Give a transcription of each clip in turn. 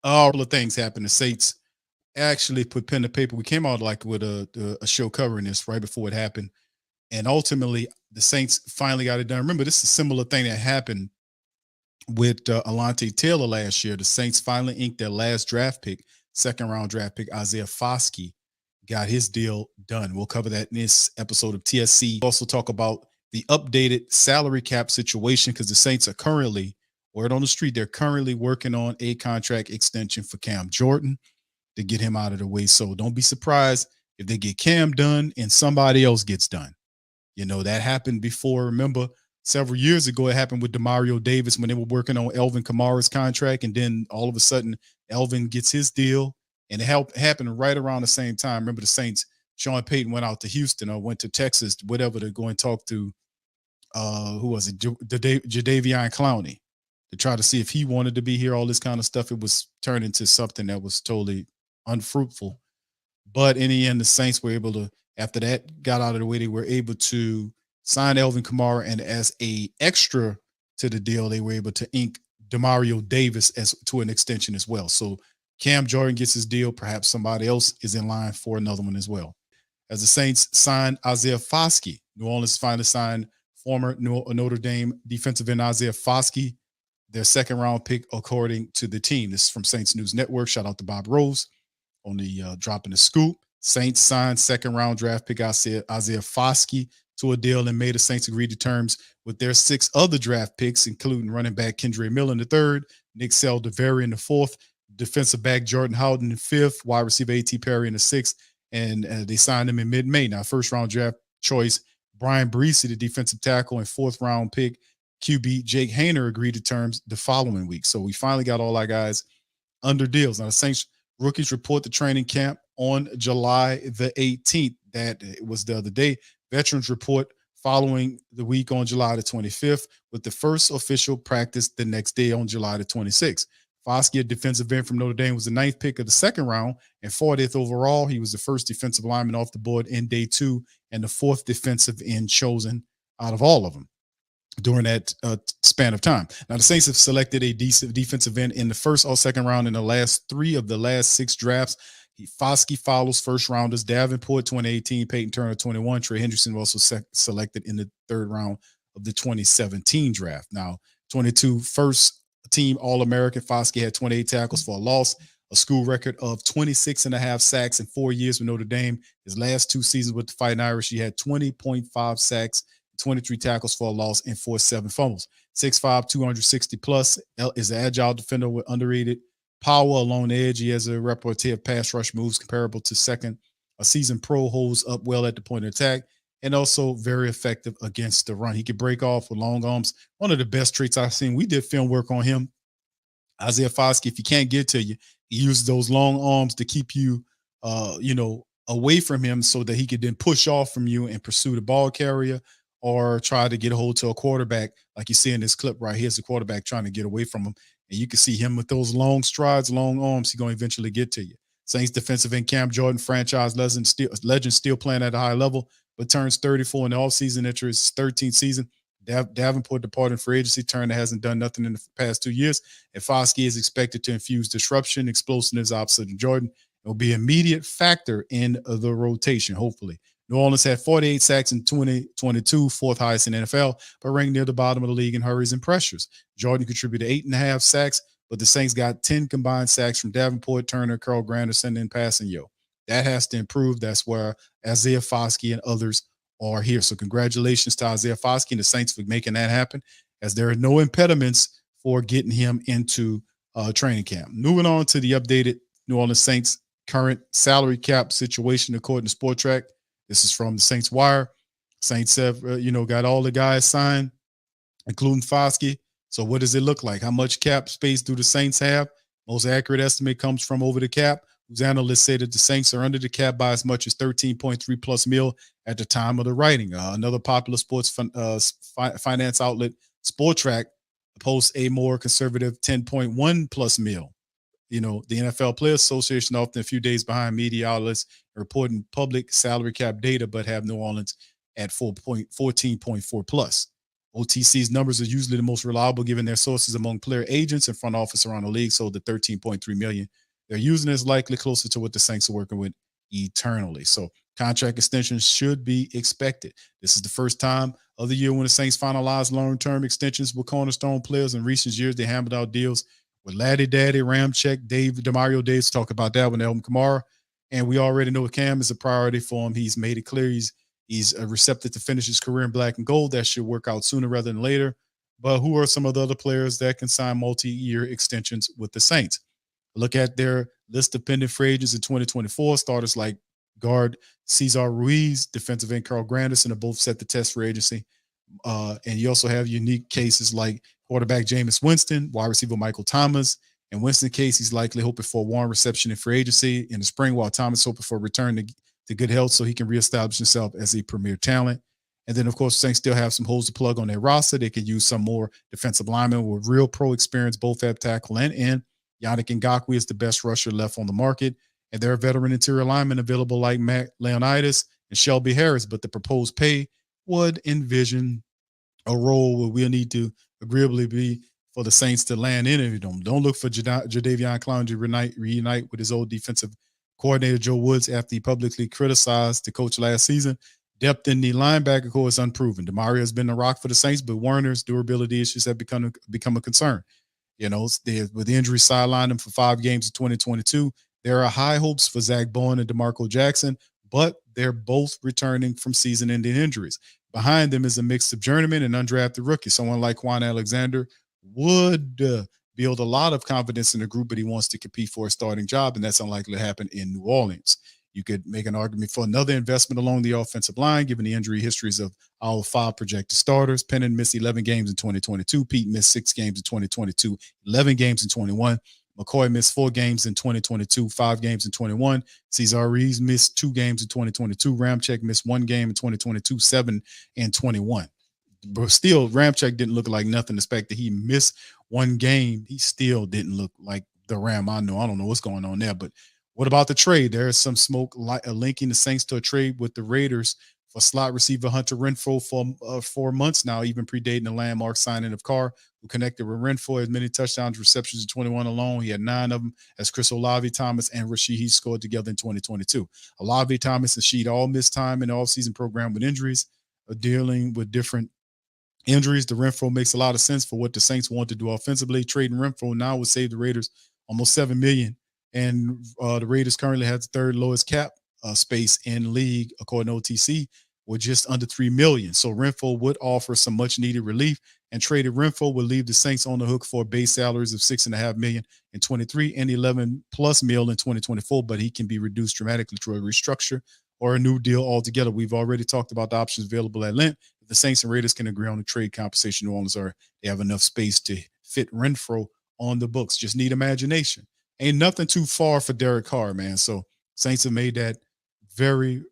All the things happened. The Saints actually put pen to paper. We came out like with a show covering this right before it happened, and ultimately the Saints finally got it done. Remember, this is a similar thing that happened with Alante Taylor last year. The Saints finally inked their last draft pick, second round draft pick, Isaiah Foskey, got his deal done. We'll cover that in this episode of TSC. We'll also talk about the updated salary cap situation because the Saints are currently, word on the street, they're currently working on a contract extension for Cam Jordan to get him out of the way. So don't be surprised if they get Cam done and somebody else gets done. You know, that happened before. Remember, several years ago, it happened with Demario Davis when they were working on Elvin Kamara's contract. And then all of a sudden, Elvin gets his deal. And it happened right around the same time. Remember, the Saints, Sean Payton went out to Houston or went to Texas, whatever, to go and talk to, who was it, Jadeveon Clowney, to try to see if he wanted to be here, all this kind of stuff. It was turned into something that was totally unfruitful. But in the end, the Saints were able to, after that got out of the way, they were able to sign Elvin Kamara, and as a extra to the deal, they were able to ink Demario Davis as to an extension as well. So Cam Jordan gets his deal. Perhaps somebody else is in line for another one as well. As the Saints signed Isaiah Foskey, New Orleans finally signed former Notre Dame defensive end Isaiah Foskey, their second round pick, according to the team. This is from Saints News Network. Shout out to Bob Rose on the dropping the scoop. Saints signed second round draft pick Isaiah Foskey to a deal in May. The Saints agreed to terms with their 6 other draft picks, including running back Kendre Miller in the 3rd, Nick Saldiveri in the 4th, defensive back Jordan Howden in the 5th, wide receiver A.T. Perry in the 6th, and they signed him in mid-May. Now, first round draft choice Brian Breesy, the defensive tackle, and 4th round pick QB Jake Hayner agreed to terms the following week. So we finally got all our guys under deals. Now, the Saints rookies report to training camp on July the 18th. That was the other day. Veterans report following the week on July the 25th, with the first official practice the next day on July the 26th. Foskey, a defensive end from Notre Dame, was the 9th pick of the second round and 40th overall. He was the first defensive lineman off the board in day 2 and the 4th defensive end chosen out of all of them during that span of time. Now, the Saints have selected a decent defensive end in the first or second round in the last 3 of the last 6 drafts. Foskey follows first rounders Davenport 2018, Peyton Turner 21. Trey Hendrickson was also selected in the 3rd round of the 2017 draft. Now, 22 first team All-American. Foskey had 28 tackles for a loss, a school record of 26.5 sacks in 4 years with Notre Dame. His last 2 seasons with the Fighting Irish, he had 20.5 sacks, 23 tackles for a loss, and 47 fumbles. 6'5", 260 plus, is an agile defender with underrated power along the edge. He has a repertoire of pass rush moves comparable to a seasoned pro, holds up well at the point of attack, and also very effective against the run. He can break off with long arms. One of the best traits I've seen. We did film work on him. Isaiah Foskey, if he can't get to you, he uses those long arms to keep you, away from him so that he could then push off from you and pursue the ball carrier or try to get a hold to a quarterback. Like you see in this clip right here's the quarterback trying to get away from him. And you can see him with those long strides, long arms, he's going to eventually get to you. Saints defensive end Cam Jordan, franchise legend, still playing at a high level, but turns 34 in the offseason, enters his 13th season. Davenport departing for agency. Turner hasn't done nothing in the past 2 years. And Foskey is expected to infuse disruption, explosiveness opposite of Jordan. It will be an immediate factor in the rotation, hopefully. New Orleans had 48 sacks in 2022, 4th highest in the NFL, but ranked near the bottom of the league in hurries and pressures. Jordan contributed 8.5 sacks, but the Saints got 10 combined sacks from Davenport, Turner, Carl Granderson, and Passanio. That has to improve. That's where Isaiah Foskey and others are here. So congratulations to Isaiah Foskey and the Saints for making that happen, as there are no impediments for getting him into training camp. Moving on to the updated New Orleans Saints current salary cap situation, according to SportTrack. This is from the Saints Wire. Saints have, got all the guys signed, including Foskey. So what does it look like? How much cap space do the Saints have? Most accurate estimate comes from Over the Cap, whose analysts say that the Saints are under the cap by as much as 13.3 plus mil at the time of the writing. Another popular sports finance outlet, SportTrack, posts a more conservative 10.1 plus mil. The NFL Players Association often a few days behind media outlets reporting public salary cap data, but have New Orleans at 14.4 plus. OTC's numbers are usually the most reliable given their sources among player agents and front office around the league. So the 13.3 million they're using is likely closer to what the Saints are working with eternally. So contract extensions should be expected. This is the first time of the year when the Saints finalize long-term extensions with cornerstone players. In recent years, they hammered out deals with Laddie Daddy, Ramczyk, Demario Davis. Talk about that with Elvin Kamara. And we already know Cam is a priority for him. He's made it clear he's receptive to finish his career in black and gold. That should work out sooner rather than later. But who are some of the other players that can sign multi-year extensions with the Saints? Look at their list of pending free agents in 2024. Starters like guard Cesar Ruiz, defensive end Carl Granderson are both set to test for agency. And you also have unique cases like quarterback Jameis Winston, wide receiver Michael Thomas. In Winston's case, he's likely hoping for a warm reception in free agency in the spring, while Thomas hoping for a return to good health so he can reestablish himself as a premier talent. And then, of course, Saints still have some holes to plug on their roster. They could use some more defensive linemen with real pro experience, both at tackle and end. Yannick Ngakoue is the best rusher left on the market. And there are veteran interior linemen available like Matt Leonidas and Shelby Harris, but the proposed pay would envision a role where we'll need to agreeably be for the Saints to land in them. Don't look for Jadeveon Clowney to reunite with his old defensive coordinator Joe Woods after he publicly criticized the coach last season. Depth in the linebacker core is unproven. Demario has been a rock for the Saints, but Werner's durability issues have become a concern. You know, with the injury sidelined him for 5 games in 2022. There are high hopes for Zach Bowen and DeMarco Jackson, but they're both returning from season-ending injuries. Behind them is a mix of journeyman and undrafted rookies. Someone like Quan Alexander would build a lot of confidence in the group, but he wants to compete for a starting job, and that's unlikely to happen in New Orleans. You could make an argument for another investment along the offensive line, given the injury histories of our 5 projected starters. Pennon missed 11 games in 2022. Pete missed 6 games in 2022, 11 games in 21. McCoy missed 4 games in 2022, 5 games in 21. Cesar Ruiz missed 2 games in 2022. Ramczyk missed 1 game in 2022, 7 and 21. But still, Ramczyk didn't look like nothing. The fact that he missed 1 game, he still didn't look like the Ram I know. I don't know what's going on there, but what about the trade? There is some smoke linking the Saints to a trade with the Raiders for slot receiver Hunter Renfrow for 4 months now, even predating the landmark signing of Carr, who connected with Renfrow. As many touchdowns, receptions in 21 alone. He had 9 of them as Chris Olave, Thomas, and Rashid scored together in 2022. Olave, Thomas, and Sheed all missed time in the offseason program with injuries, dealing with different injuries. The Renfrow makes a lot of sense for what the Saints want to do offensively. Trading Renfrow now would save the Raiders almost $7 million. And the Raiders currently have the 3rd lowest cap space in league, according to OTC, with just under $3 million. So Renfrow would offer some much needed relief, and traded Renfrow will leave the Saints on the hook for base salaries of $6.5 million in 23 and 11+ million in 2024. But he can be reduced dramatically through a restructure or a new deal altogether. We've already talked about the options available at length. If the Saints and Raiders can agree on the trade compensation, New Orleans they have enough space to fit Renfrow on the books. Just need imagination. Ain't nothing too far for Derek Carr, man. So Saints have made that very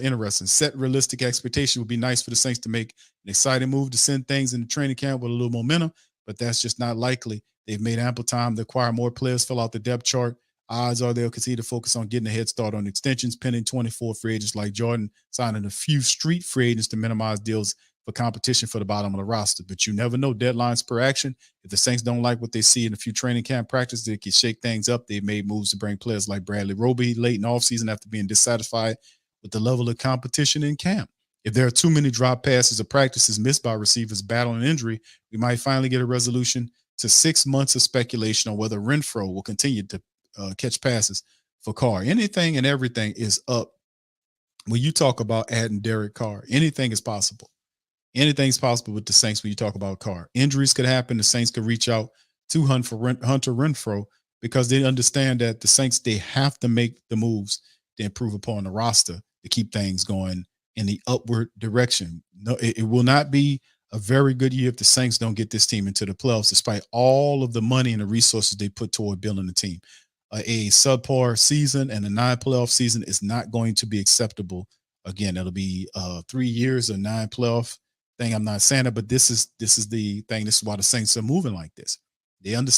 interesting. Set realistic expectation. Would be nice for the Saints to make an exciting move to send things in the training camp with a little momentum, but that's just not likely. They've made ample time to acquire more players, fill out the depth chart. Odds are they'll continue to focus on getting a head start on extensions, pending 24 free agents like Jordan, signing a few street free agents to minimize deals for competition for the bottom of the roster. But you never know. Deadlines per action. If the Saints don't like what they see in a few training camp practice, they can shake things up. They've made moves to bring players like Bradley Roby late in offseason after being dissatisfied with the level of competition in camp. If there are too many drop passes or practices missed by receivers battling injury, we might finally get a resolution to 6 months of speculation on whether Renfrow will continue to catch passes for Carr. Anything and everything is up when you talk about adding Derek Carr. Anything is possible. Anything's possible with the Saints when you talk about Carr. Injuries could happen. The Saints could reach out to Hunter Renfrow because they understand that the Saints, they have to make the moves to improve upon the roster to keep things going in the upward direction. No, it will not be a very good year if the Saints don't get this team into the playoffs, despite all of the money and the resources they put toward building the team. A subpar season and a non-playoff season is not going to be acceptable. Again, it'll be 3 years of non-playoff thing. I'm not saying it, but this is the thing. This is why the Saints are moving like this. They understand